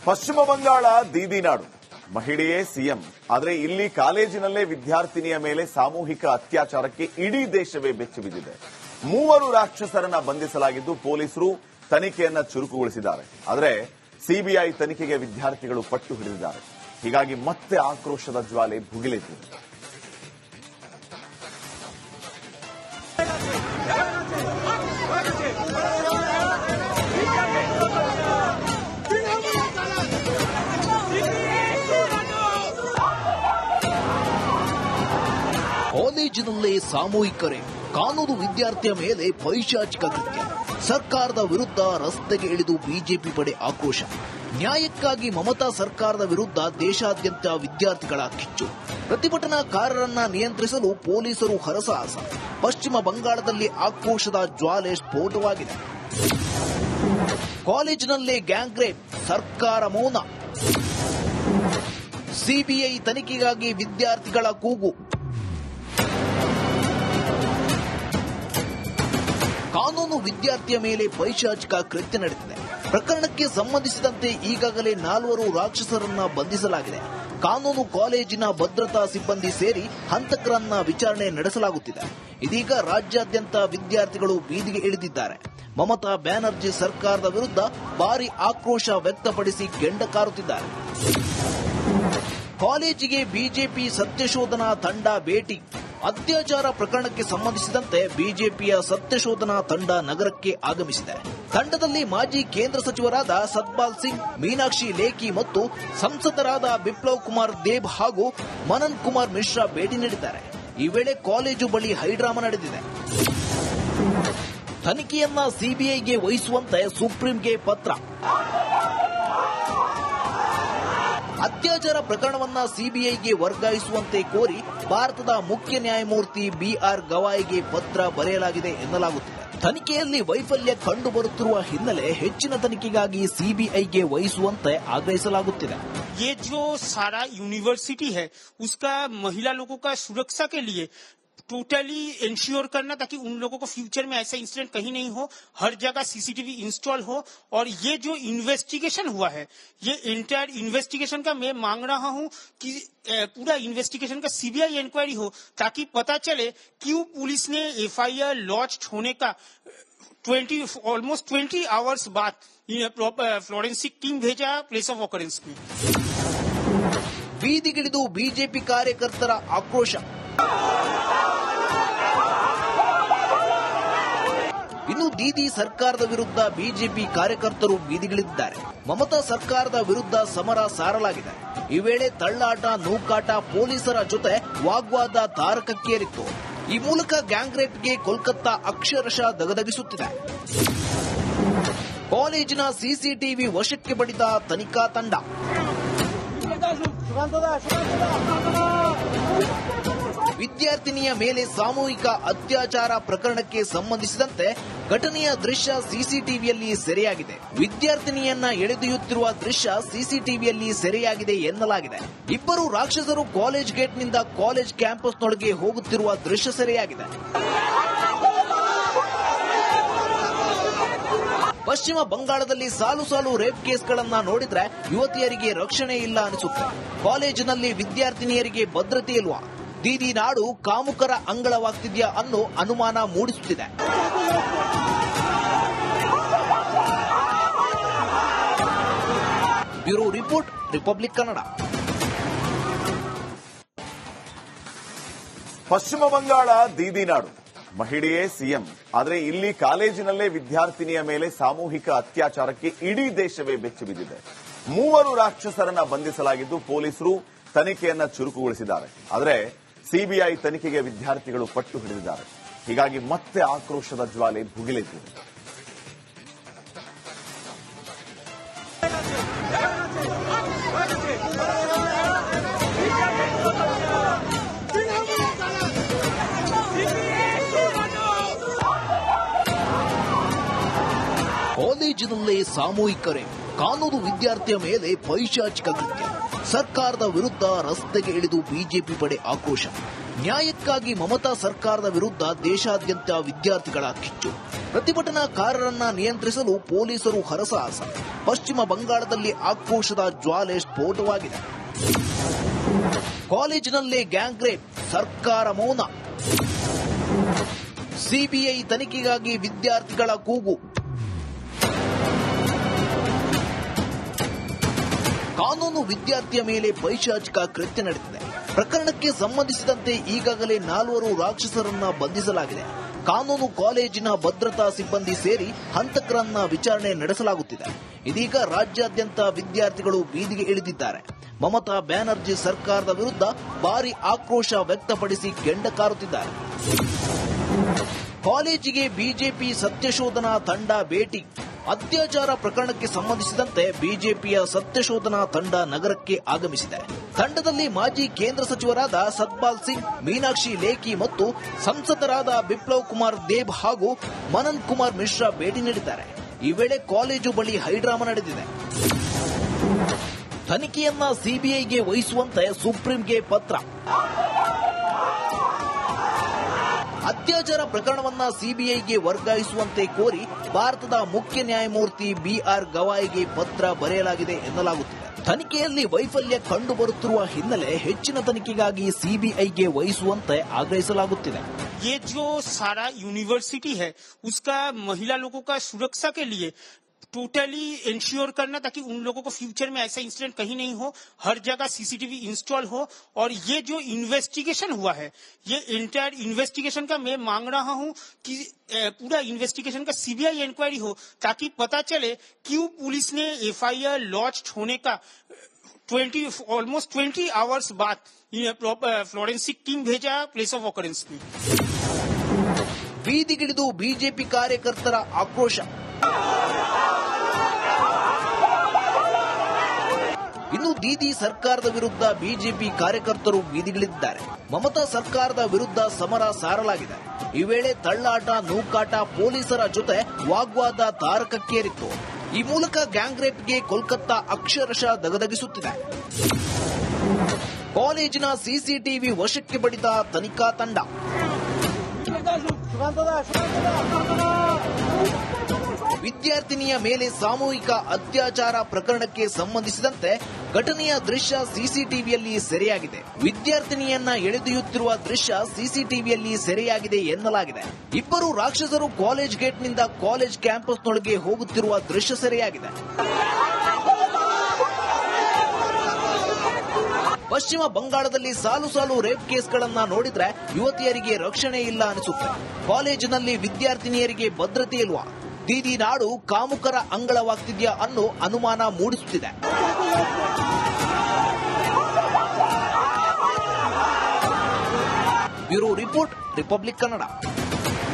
ಪಶ್ಚಿಮ ಬಂಗಾಳ ದೀದಿನಾಡು, ಮಹಿಳೆಯೇ ಸಿಎಂ. ಆದರೆ ಇಲ್ಲಿ ಕಾಲೇಜಿನಲ್ಲೇ ವಿದ್ಯಾರ್ಥಿನಿಯ ಮೇಲೆ ಸಾಮೂಹಿಕ ಅತ್ಯಾಚಾರಕ್ಕೆ ಇಡೀ ದೇಶವೇ ಬೆಚ್ಚಿ ಬಿದ್ದಿದೆ. 3 ರಾಕ್ಷಸರನ್ನ ಬಂಧಿಸಲಾಗಿದ್ದು ಪೊಲೀಸರು ತನಿಖೆಯನ್ನ ಚುರುಕುಗೊಳಿಸಿದ್ದಾರೆ. ಆದರೆ ಸಿಬಿಐ ತನಿಖೆಗೆ ವಿದ್ಯಾರ್ಥಿಗಳು ಪಟ್ಟು ಹಿಡಿದಿದ್ದಾರೆ. ಹೀಗಾಗಿ ಮತ್ತೆ ಆಕ್ರೋಶದ ಜ್ವಾಲೆ ಭುಗಿಲೆದ್ದಿದೆ. ಕಾಲೇಜಿನಲ್ಲೇ ಸಾಮೂಹಿಕರೇ ಕಾನೂನು ವಿದ್ಯಾರ್ಥಿಯ ಮೇಲೆ ಪೈಶಾಚಿಕ ಕೃತ್ಯ. ಸರ್ಕಾರದ ವಿರುದ್ಧ ರಸ್ತೆಗೆ ಇಳಿದು ಬಿಜೆಪಿ ಪಡೆ ಆಕ್ರೋಶ. ನ್ಯಾಯಕ್ಕಾಗಿ ಮಮತಾ ಸರ್ಕಾರದ ವಿರುದ್ಧ ದೇಶಾದ್ಯಂತ ವಿದ್ಯಾರ್ಥಿಗಳ ಕಿಚ್ಚು. ಪ್ರತಿಭಟನಾಕಾರರನ್ನ ನಿಯಂತ್ರಿಸಲು ಪೊಲೀಸರು ಹರಸಾಹಸ. ಪಶ್ಚಿಮ ಬಂಗಾಳದಲ್ಲಿ ಆಕ್ರೋಶದ ಜ್ವಾಲೆ ಸ್ಫೋಟವಾಗಿದೆ. ಕಾಲೇಜಿನಲ್ಲೇ ಗ್ಯಾಂಗ್ ರೇಪ್, ಸರ್ಕಾರ ಮೌನ. ಸಿಬಿಐ ತನಿಖೆಗಾಗಿ ವಿದ್ಯಾರ್ಥಿಗಳ ಕೂಗು. ಕಾನೂನು ವಿದ್ಯಾರ್ಥಿಯ ಮೇಲೆ ಪೈಶಾಚಿಕ ಕೃತ್ಯ ನಡೆದಿದೆ. ಪ್ರಕರಣಕ್ಕೆ ಸಂಬಂಧಿಸಿದಂತೆ ಈಗಾಗಲೇ 4 ರಾಕ್ಷಸರನ್ನ ಬಂಧಿಸಲಾಗಿದೆ. ಕಾನೂನು ಕಾಲೇಜಿನ ಭದ್ರತಾ ಸಿಬ್ಬಂದಿ ಸೇರಿ ಹಂತಕರನ್ನ ವಿಚಾರಣೆ ನಡೆಸಲಾಗುತ್ತಿದೆ. ಇದೀಗ ರಾಜ್ಯಾದ್ಯಂತ ವಿದ್ಯಾರ್ಥಿಗಳು ಬೀದಿಗೆ ಇಳಿದಿದ್ದಾರೆ. ಮಮತಾ ಬ್ಯಾನರ್ಜಿ ಸರ್ಕಾರದ ವಿರುದ್ಧ ಭಾರಿ ಆಕ್ರೋಶ ವ್ಯಕ್ತಪಡಿಸಿ ಕೆಂಡ ಕಾರುತ್ತಿದ್ದಾರೆ. ಕಾಲೇಜಿಗೆ ಬಿಜೆಪಿ ಸತ್ಯಶೋಧನಾ ತಂಡ ಭೇಟಿ. ಅತ್ಯಾಚಾರ ಪ್ರಕರಣಕ್ಕೆ ಸಂಬಂಧಿಸಿದಂತೆ ಬಿಜೆಪಿಯ ಸತ್ಯಶೋಧನಾ ತಂಡ ನಗರಕ್ಕೆ ಆಗಮಿಸಿದೆ. ತಂಡದಲ್ಲಿ ಮಾಜಿ ಕೇಂದ್ರ ಸಚಿವರಾದ ಸತ್ಪಾಲ್ ಸಿಂಗ್, ಮೀನಾಕ್ಷಿ ಲೇಖಿ ಮತ್ತು ಸಂಸದರಾದ ಬಿಪ್ಲವ್ ಕುಮಾರ್ ದೇಬ್ ಹಾಗೂ ಮನನ್ ಕುಮಾರ್ ಮಿಶ್ರಾ ಭೇಟಿ ನೀಡಿದ್ದಾರೆ. ಈ ವೇಳೆ ಕಾಲೇಜು ಬಳಿ ಹೈಡ್ರಾಮಾ ನಡೆದಿದೆ. ತನಿಖೆಯನ್ನ ಸಿಬಿಐಗೆ ವಹಿಸುವಂತೆ ಸುಪ್ರೀಂಗೆ ಪತ್ರ. ಅತ್ಯಾಚಾರ ಪ್ರಕರಣವನ್ನ ಸಿಬಿಐಗೆ ವರ್ಗಾಯಿಸುವಂತೆ ಕೋರಿ ಭಾರತದ ಮುಖ್ಯ ನ್ಯಾಯಮೂರ್ತಿ ಬಿಆರ್ ಗವಾಯಿಗೆ ಪತ್ರ ಬರೆಯಲಾಗಿದೆ ಎನ್ನಲಾಗುತ್ತಿದೆ. ತನಿಖೆಯಲ್ಲಿ ವೈಫಲ್ಯ ಕಂಡುಬರುತ್ತಿರುವ ಹಿನ್ನೆಲೆ ಹೆಚ್ಚಿನ ತನಿಖೆಗಾಗಿ ಸಿಬಿಐಗೆ ವಹಿಸುವಂತೆ ಆಗ್ರಹಿಸಲಾಗುತ್ತಿದೆ. ये जो सारा यूनिवर्सिटी है उसका महिला लोगों का सुरक्षा के लिए टोटली इंश्योर करना ताकि उन लोगों को फ्यूचर में ऐसा इंसिडेंट कहीं नहीं हो, हर जगह सीसीटीवी इंस्टॉल हो. और ये जो इन्वेस्टिगेशन हुआ है, ये इंटायर इन्वेस्टिगेशन का मैं मांग रहा हूं कि पूरा इन्वेस्टिगेशन का सीबीआई इंक्वायरी हो ताकि पता चले क्यों पुलिस ने एफआईआर लॉन्च होने का ऑलमोस्ट 20 आवर्स बाद फ्लोरेंसिक टीम भेजा प्लेस ऑफ ऑकरेंस में. ಬೀದಿಗಿಳಿದು ಬಿಜೆಪಿ ಕಾರ್ಯಕರ್ತರ ಆಕ್ರೋಶ. ಇನ್ನು ದೀದಿ ಸರ್ಕಾರದ ವಿರುದ್ಧ ಬಿಜೆಪಿ ಕಾರ್ಯಕರ್ತರು ಬೀದಿಗಿಳಿದಿದ್ದಾರೆ. ಮಮತಾ ಸರ್ಕಾರದ ವಿರುದ್ಧ ಸಮರ ಸಾರಲಾಗಿದೆ. ಈ ವೇಳೆ ತಳ್ಳಾಟ, ನೂಕಾಟ, ಪೊಲೀಸರ ಜೊತೆ ವಾಗ್ವಾದ ತಾರಕಕ್ಕೇರಿತ್ತು. ಈ ಮೂಲಕ ಗ್ಯಾಂಗ್ ರೇಪ್ಗೆ ಕೋಲ್ಕತ್ತಾ ಅಕ್ಷರಶಃ ದಗದಗಿಸುತ್ತಿದೆ. ಕಾಲೇಜಿನ ಸಿಸಿಟಿವಿ ವಶಕ್ಕೆ ಪಡೆದ ತನಿಖಾ ತಂಡ. ವಿದ್ಯಾರ್ಥಿನಿಯ ಮೇಲೆ ಸಾಮೂಹಿಕ ಅತ್ಯಾಚಾರ ಪ್ರಕರಣಕ್ಕೆ ಸಂಬಂಧಿಸಿದಂತೆ ಘಟನೆಯ ದೃಶ್ಯ ಸಿಸಿಟಿವಿಯಲ್ಲಿ ಸೆರೆಯಾಗಿದೆ. ವಿದ್ಯಾರ್ಥಿನಿಯನ್ನ ಎಳೆದೊಯ್ಯುತ್ತಿರುವ ದೃಶ್ಯ ಸಿಸಿಟಿವಿಯಲ್ಲಿ ಸೆರೆಯಾಗಿದೆ ಎನ್ನಲಾಗಿದೆ. 2 ರಾಕ್ಷಸರು ಕಾಲೇಜ್ ಗೇಟ್ನಿಂದ ಕಾಲೇಜ್ ಕ್ಯಾಂಪಸ್ನೊಳಗೆ ಹೋಗುತ್ತಿರುವ ದೃಶ್ಯ ಸೆರೆಯಾಗಿದೆ. ಪಶ್ಚಿಮ ಬಂಗಾಳದಲ್ಲಿ ಸಾಲು ರೇಪ್ ಕೇಸ್ಗಳನ್ನ ನೋಡಿದ್ರೆ ಯುವತಿಯರಿಗೆ ರಕ್ಷಣೆ ಇಲ್ಲ ಅನಿಸುತ್ತೆ. ಕಾಲೇಜಿನಲ್ಲಿ ವಿದ್ಯಾರ್ಥಿನಿಯರಿಗೆ ಭದ್ರತೆ ಇಲ್ವಾ? ದೀದಿ ನಾಡು ಕಾಮುಕರ ಅಂಗಳವಾಗ್ತಿದ್ಯಾ ಅನ್ನೋ ಅನುಮಾನ ಮೂಡಿಸುತ್ತಿದೆ. Bureau report, Republic Kannada. Paschima Bangala ದೀದಿನಾಡು, ಮಹಿಳೆಯೇ CM. ಆದರೆ ಇಲ್ಲಿ ಕಾಲೇಜಿನಲ್ಲೇ ವಿದ್ಯಾರ್ಥಿನಿಯ ಮೇಲೆ ಸಾಮೂಹಿಕ ಅತ್ಯಾಚಾರಕ್ಕೆ ಇಡೀ ದೇಶವೇ ಬೆಚ್ಚಿ ಬಿದ್ದಿದೆ. 3 ರಾಕ್ಷಸರನ್ನ ಬಂಧಿಸಲಾಗಿದ್ದು ಪೊಲೀಸರು ತನಿಖೆಯನ್ನ ಚುರುಕುಗೊಳಿಸಿದ್ದಾರೆ. ಆದರೆ ಸಿಬಿಐ ತನಿಖೆಗೆ ವಿದ್ಯಾರ್ಥಿಗಳು ಪಟ್ಟು ಹಿಡಿದಿದ್ದಾರೆ. ಹೀಗಾಗಿ ಮತ್ತೆ ಆಕ್ರೋಶದ ಜ್ವಾಲೆ ಭುಗಿಲೆದ್ದಿದೆ. ಕಾಲೇಜಿನಲ್ಲೇ ಸಾಮೂಹಿಕರೇ ಕಾನೂನು ವಿದ್ಯಾರ್ಥಿಯ ಮೇಲೆ ಪೈಶಾಚಿಕ ಕೃತ್ಯ. ಸರ್ಕಾರದ ವಿರುದ್ಧ ರಸ್ತೆಗೆ ಇಳಿದು ಬಿಜೆಪಿ ಪಡೆ ಆಕ್ರೋಶ. ನ್ಯಾಯಕ್ಕಾಗಿ ಮಮತಾ ಸರ್ಕಾರದ ವಿರುದ್ಧ ದೇಶಾದ್ಯಂತ ವಿದ್ಯಾರ್ಥಿಗಳ ಕಿಚ್ಚು. ಪ್ರತಿಭಟನಾಕಾರರನ್ನ ನಿಯಂತ್ರಿಸಲು ಪೊಲೀಸರು ಹರಸಾಹಸ. ಪಶ್ಚಿಮ ಬಂಗಾಳದಲ್ಲಿ ಆಕ್ರೋಶದ ಜ್ವಾಲೆ ಸ್ಫೋಟವಾಗಿದೆ. ಕಾಲೇಜಿನಲ್ಲೇ ಗ್ಯಾಂಗ್ ರೇಪ್, ಸರ್ಕಾರ ಮೌನ. ಸಿಬಿಐ ತನಿಖೆಗಾಗಿ ವಿದ್ಯಾರ್ಥಿಗಳ ಕೂಗು. ಕಾನೂನು ವಿದ್ಯಾರ್ಥಿಯ ಮೇಲೆ ಪೈಶಾಚಿಕ ಕೃತ್ಯ ನಡೆದಿದೆ. ಪ್ರಕರಣಕ್ಕೆ ಸಂಬಂಧಿಸಿದಂತೆ ಈಗಾಗಲೇ 4 ರಾಕ್ಷಸರನ್ನ ಬಂಧಿಸಲಾಗಿದೆ. ಕಾನೂನು ಕಾಲೇಜಿನ ಭದ್ರತಾ ಸಿಬ್ಬಂದಿ ಸೇರಿ ಹಂತಕರನ್ನ ವಿಚಾರಣೆ ನಡೆಸಲಾಗುತ್ತಿದೆ. ಇದೀಗ ರಾಜ್ಯಾದ್ಯಂತ ವಿದ್ಯಾರ್ಥಿಗಳು ಬೀದಿಗೆ ಇಳಿದಿದ್ದಾರೆ. ಮಮತಾ ಬ್ಯಾನರ್ಜಿ ಸರ್ಕಾರದ ವಿರುದ್ಧ ಭಾರಿ ಆಕ್ರೋಶ ವ್ಯಕ್ತಪಡಿಸಿ ಕೆಂಡ ಕಾರುತ್ತಿದ್ದಾರೆ. ಕಾಲೇಜಿಗೆ ಬಿಜೆಪಿ ಸತ್ಯಶೋಧನಾ ತಂಡ ಭೇಟಿ. ಅತ್ಯಾಚಾರ ಪ್ರಕರಣಕ್ಕೆ ಸಂಬಂಧಿಸಿದಂತೆ ಬಿಜೆಪಿಯ ಸತ್ಯಶೋಧನಾ ತಂಡ ನಗರಕ್ಕೆ ಆಗಮಿಸಿದೆ. ತಂಡದಲ್ಲಿ ಮಾಜಿ ಕೇಂದ್ರ ಸಚಿವರಾದ ಸತ್ಪಾಲ್ ಸಿಂಗ್, ಮೀನಾಕ್ಷಿ ಲೇಖಿ ಮತ್ತು ಸಂಸದರಾದ ಬಿಪ್ಲವ್ ಕುಮಾರ್ ದೇಬ್ ಹಾಗೂ ಮನನ್ ಕುಮಾರ್ ಮಿಶ್ರಾ ಭೇಟಿ ನೀಡಿದ್ದಾರೆ. ಈ ವೇಳೆ ಕಾಲೇಜು ಬಳಿ ಹೈಡ್ರಾಮಾ ನಡೆದಿದೆ. ತನಿಖೆಯನ್ನ ಸಿಬಿಐಗೆ ವಹಿಸುವಂತೆ ಸುಪ್ರೀಂಗೆ ಪತ್ರ. ಅತ್ಯಾಚಾರ ಪ್ರಕರಣವನ್ನ ಸಿಬಿಐಗೆ ವರ್ಗಾಯಿಸುವಂತೆ ಕೋರಿ ಭಾರತದ ಮುಖ್ಯ ನ್ಯಾಯಮೂರ್ತಿ ಬಿಆರ್ ಗವಾಯಿಗೆ ಪತ್ರ ಬರೆಯಲಾಗಿದೆ ಎನ್ನಲಾಗುತ್ತಿದೆ. ತನಿಖೆಯಲ್ಲಿ ವೈಫಲ್ಯ ಕಂಡುಬರುತ್ತಿರುವ ಹಿನ್ನೆಲೆ ಹೆಚ್ಚಿನ ತನಿಖೆಗಾಗಿ ಸಿಬಿಐಗೆ ವಹಿಸುವಂತೆ ಆಗ್ರಹಿಸಲಾಗುತ್ತಿದೆ. ये जो सारा यूनिवर्सिटी है उसका महिला लोगों का सुरक्षा के लिए टोटली इंश्योर करना ताकि उन लोगों को फ्यूचर में ऐसा इंसिडेंट कहीं नहीं हो, हर जगह सीसीटीवी इंस्टॉल हो। और ये जो इन्वेस्टिगेशन हुआ है, ये इंटायर इन्वेस्टिगेशन का मैं मांग रहा हूं कि पूरा इन्वेस्टिगेशन का सीबीआई इंक्वायरी हो ताकि पता चले क्यों पुलिस ने एफआईआर लॉन्च होने का ऑलमोस्ट 20 आवर्स बाद फ्लोरेंसिक टीम भेजा प्लेस ऑफ ऑकरेंस में. ಬೀದಿಗಿಳಿದು ಬಿಜೆಪಿ ಕಾರ್ಯಕರ್ತರ ಆಕ್ರೋಶ. ಇನ್ನು ದೀದಿ ಸರ್ಕಾರದ ವಿರುದ್ಧ ಬಿಜೆಪಿ ಕಾರ್ಯಕರ್ತರು ಬೀದಿಗಿಳಿದಿದ್ದಾರೆ. ಮಮತಾ ಸರ್ಕಾರದ ವಿರುದ್ಧ ಸಮರ ಸಾರಲಾಗಿದೆ. ಈ ವೇಳೆ ತಳ್ಳಾಟ, ನೂಕಾಟ, ಪೊಲೀಸರ ಜೊತೆ ವಾಗ್ವಾದ ತಾರಕಕ್ಕೇರಿತ್ತು. ಈ ಮೂಲಕ ಗ್ಯಾಂಗ್ ರೇಪ್ಗೆ ಕೋಲ್ಕತ್ತಾ ಅಕ್ಷರಶಃ ದಗದಗಿಸುತ್ತಿದೆ. ಕಾಲೇಜಿನ ಸಿಸಿಟಿವಿ ವಶಕ್ಕೆ ಪಡೆದ ತನಿಖಾ ತಂಡ. ವಿದ್ಯಾರ್ಥಿನಿಯ ಮೇಲೆ ಸಾಮೂಹಿಕ ಅತ್ಯಾಚಾರ ಪ್ರಕರಣಕ್ಕೆ ಸಂಬಂಧಿಸಿದಂತೆ ಘಟನೆಯ ದೃಶ್ಯ ಸಿಸಿಟಿವಿಯಲ್ಲಿ ಸೆರೆಯಾಗಿದೆ. ವಿದ್ಯಾರ್ಥಿನಿಯನ್ನ ಎಳೆದೊಯ್ಯುತ್ತಿರುವ ದೃಶ್ಯ ಸಿಸಿಟಿವಿಯಲ್ಲಿ ಸೆರೆಯಾಗಿದೆ ಎನ್ನಲಾಗಿದೆ. ಇಬ್ಬರು ರಾಕ್ಷಸರು ಕಾಲೇಜ್ ಗೇಟ್ನಿಂದ ಕಾಲೇಜ್ ಕ್ಯಾಂಪಸ್ನೊಳಗೆ ಹೋಗುತ್ತಿರುವ ದೃಶ್ಯ ಸೆರೆಯಾಗಿದೆ. ಪಶ್ಚಿಮ ಬಂಗಾಳದಲ್ಲಿ ಸಾಲು ಸಾಲು ರೇಪ್ ಕೇಸ್ಗಳನ್ನ ನೋಡಿದ್ರೆ ಯುವತಿಯರಿಗೆ ರಕ್ಷಣೆ ಇಲ್ಲ ಅನಿಸುತ್ತೆ. ಕಾಲೇಜಿನಲ್ಲಿ ವಿದ್ಯಾರ್ಥಿನಿಯರಿಗೆ ಭದ್ರತೆ ಇಲ್ವಾ? ದೀದಿ ನಾಡು ಕಾಮುಕರ ಅಂಗಳವಾಗ್ತಿದ್ಯಾ ಅನ್ನೋ ಅನುಮಾನ ಮೂಡಿಸುತ್ತಿದೆ. Bureau report, Republic Kannada.